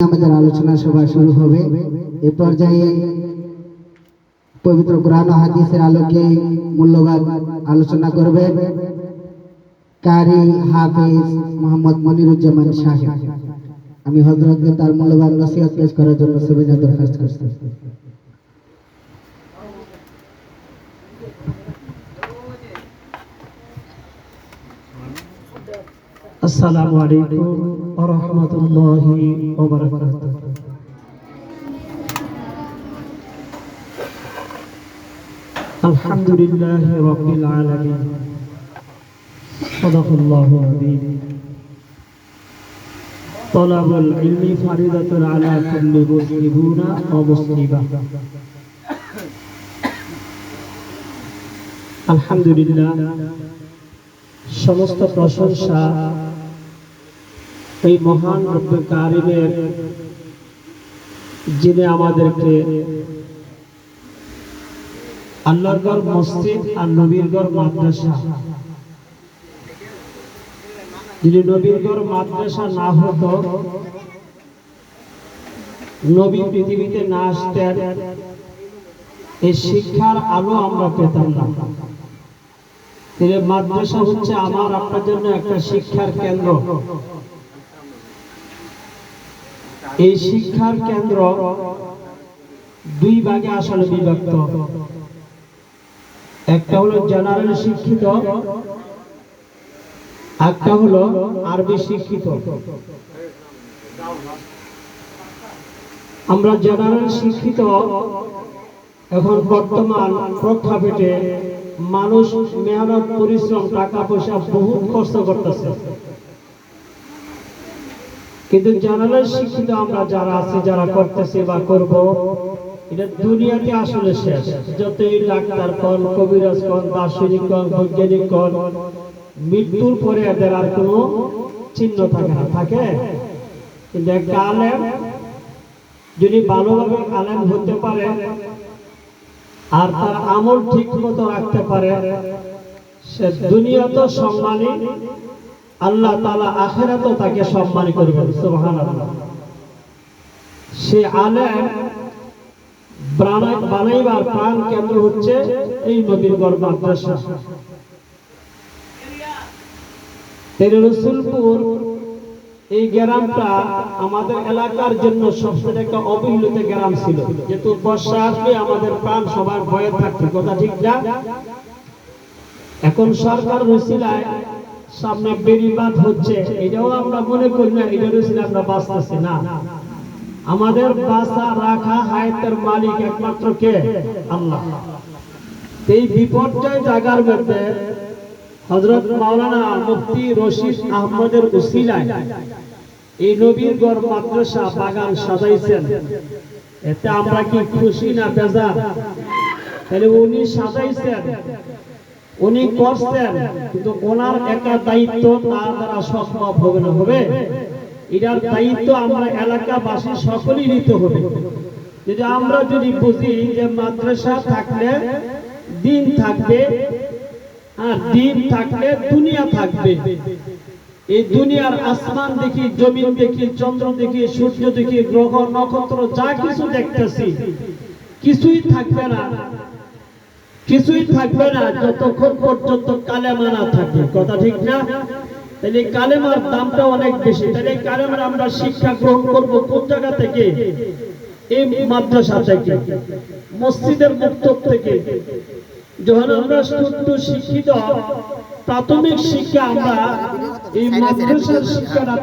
আমাদের আলোচনা সভা শুরু হবে। এ পর্যায়ে পবিত্র কোরআন ও হাদিসের আলোকে মূল্যবান আলোচনা করবেন কারি হাফেজ মোহাম্মদ মনিরুজ্জামান সাহেব। আমি হযরতকে তার মূল্যবান নসিহত পেশ করার জন্য সবিনয় দরখাস্ত করছি। আসসালামু আলাইকুম ওয়া রাহমাতুল্লাহি ওয়া বারাকাতুহু। আলহামদুলিল্লাহি রাব্বিল আলামিন। সাদাকাল্লাহু আযীম। তালাবুল ইলমি ফারিদাতুন আলা কুল্লি মুসলিমিনা ওয়া মুসলিমা। আলহামদুলিল্লাহ, সমস্ত প্রশংসা এই মহান রব্বুল কারিমের, যিনি আমাদেরকে আল্লাহর ঘর মসজিদ আর নবীর ঘর মাদ্রাসা, যদি নবীর ঘর মাদ্রাসা না হতো, নবী পৃথিবীতে না আসতেন, এই শিক্ষার আলো আমরা পেতাম না। মাদ্রাসা হচ্ছে আমার আপনার জন্য একটা শিক্ষার কেন্দ্র। এই শিক্ষার কেন্দ্র দুই ভাগে আসলে বিভক্ত। একটা হলো জেনারেল শিক্ষিত, একটা হলো আরবি শিক্ষিত। আমরা জেনারেল শিক্ষিত এখন বর্তমান প্রেক্ষাপটে মানুষ মেহনত পরিশ্রম টাকা পয়সা বহুত খরচ করতেছে, কিন্তু জেনারেল শিক্ষিত আমরা যারা আছে, যারা করতেছে বা করব, এটা দুনিয়াতে আসলে শেষ। যতই ডাক্তার কোন, কবিরাজ কোন, দার্শনিক কোন, বৈজ্ঞানিক কোন, মৃত্যুর পরে এদের আর কোনো চিহ্ন থাকে না। থাকে কিন্তু একটা আলেম যদি ভালোভাবে আলেম হতে পারে আর তার আমল ঠিক মতো রাখতে পারে, সে দুনিয়াতেও সম্মানী, আল্লাহ তাআলা আখিরাতেও তাকে সম্মানী করবেন। সুবহানাল্লাহ। সে আলেম বানাইবার প্রাণ কেন্দ্র হচ্ছে এই নবীর ঘর মাদ্রাসা। রসুলপুর এই গ্রামটা আমাদের এলাকার জন্য সবচেয়ে একটা অবহেলিত গ্রাম ছিল। যেহেতু বর্ষা আসলে আমাদের প্রাণ সবার ভয়ে থাকছে, কথা ঠিক না? এখন সরকার রসিলায় সামনে বেড়িবাঁধ হচ্ছে, এটাও আমরা মনে করি না এটা রসিলা আমরা বাঁচতেছি না। আমাদের বাঁচা রাখা হায়াতের মালিক একমাত্র কে? আল্লাহ। এই বিপর্যয় জায়গার মধ্যে হযরত মাওলানা মুফতি রশিদ আহমদের উসিলায় এই নবীর ঘর মাদ্রাসা বাগান সাজাইছেন। এতে আমরা কি খুশি না বেজার? তাহলে উনি সাজাইছেন, উনি করছেন, কিন্তু ওনার একা দায়িত্ব তার দ্বারা সম্ভব হবে না। হবে এটার দায়িত্ব আমরা এলাকাবাসী সকলেই নিতে হবে। যদি আমরা বুঝি যে মাদ্রাসা থাকলে দিন থাকবে, আর দিন থাকলে দুনিয়া থাকবে। এই দুনিয়ার আসমান দেখি, জমিন দেখি, চন্দ্র দেখি, সূর্য দেখি, গ্রহ নক্ষত্র যা কিছু দেখতেছি, কিছুই থাকবে না, কিছুই থাকবে না যতক্ষণ পর্যন্ত কালেমা না থাকে, কথা ঠিক না? তাহলে কালেমার দামটা অনেক বেশি। তাহলে কালেমার আমরা শিক্ষা গ্রহণ করব কোন জায়গা থেকে? এই মাদ্রাসা থেকে, মসজিদের মক্তব থেকে। যখন আমরা শুদ্ধ শিক্ষিত, প্রাথমিক শিক্ষা আমরা এই মাদ্রাসার শিক্ষাটা